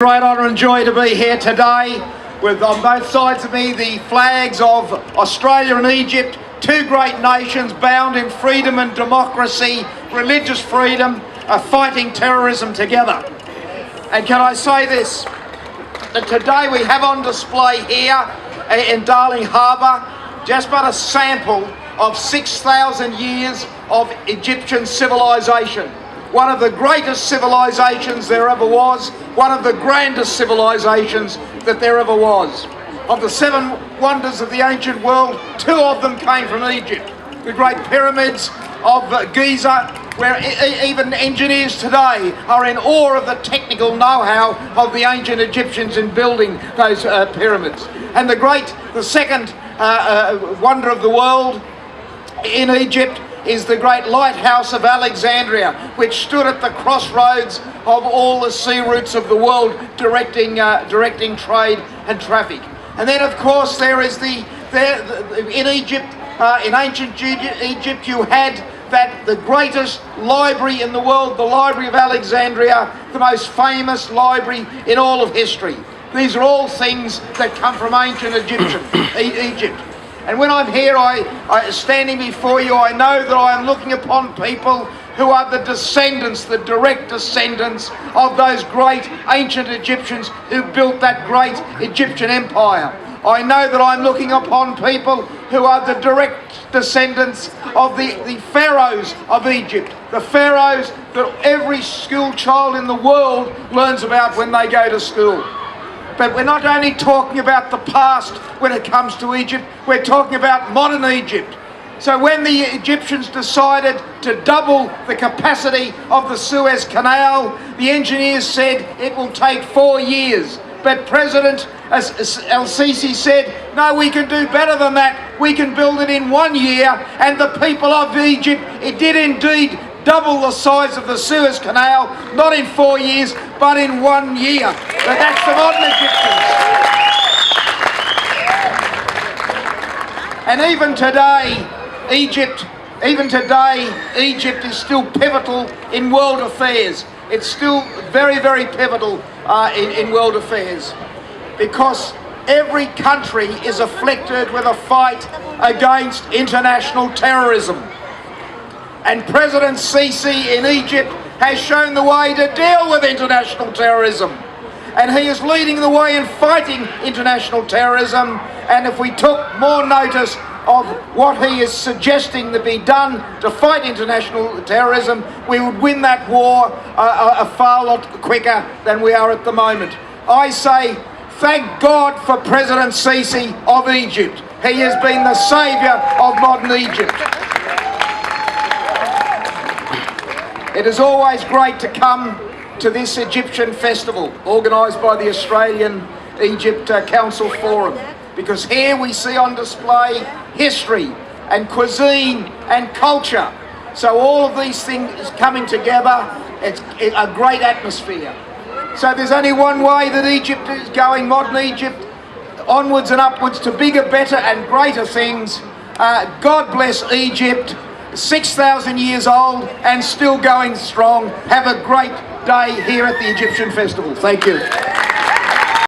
Great honour and joy to be here today with on both sides of me the flags of Australia and Egypt, two great nations bound in freedom and democracy, religious freedom, fighting terrorism together. And can I say this, that today we have on display here in Darling Harbour just but a sample of 6,000 years of Egyptian civilisation. One of the greatest civilisations there ever was, one of the grandest civilisations that there ever was. Of the seven wonders of the ancient world, two of them came from Egypt. The great pyramids of Giza, where even engineers today are in awe of the technical know-how of the ancient Egyptians in building those pyramids. And the second wonder of the world in Egypt is the great lighthouse of Alexandria, which stood at the crossroads of all the sea routes of the world, directing trade and traffic. And then, of course, there is in Egypt, in ancient Egypt, you had the greatest library in the world, the Library of Alexandria, the most famous library in all of history. These are all things that come from ancient Egypt. And when I'm here, standing before you, I know that I am looking upon people who are the descendants, the direct descendants of those great ancient Egyptians who built that great Egyptian empire. I know that I'm looking upon people who are the direct descendants of the pharaohs of Egypt, the pharaohs that every school child in the world learns about when they go to school. But we're not only talking about the past when it comes to Egypt, we're talking about modern Egypt. So when the Egyptians decided to double the capacity of the Suez Canal, the engineers said it will take 4 years. But President El-Sisi said, no, we can do better than that. We can build it in 1 year. And the people of Egypt, it did indeed double the size of the Suez Canal, not in 4 years, but in 1 year. But that's the modern Egyptians. And even today, Egypt is still pivotal in world affairs. It's still very, very pivotal in world affairs, because every country is afflicted with a fight against international terrorism. And President El-Sisi in Egypt has shown the way to deal with international terrorism. And he is leading the way in fighting international terrorism. And if we took more notice of what he is suggesting to be done to fight international terrorism, we would win that war a far lot quicker than we are at the moment. I say, thank God for President El-Sisi of Egypt. He has been the saviour of modern Egypt. It is always great to come to this Egyptian festival organised by the Australian Egypt Council Forum, because here we see on display history and cuisine and culture. So all of these things coming together, it's a great atmosphere. So there's only one way that Egypt is going, modern Egypt, onwards and upwards to bigger, better and greater things. God bless Egypt. 6,000 years old and still going strong. Have a great day here at the Egyptian Festival. Thank you.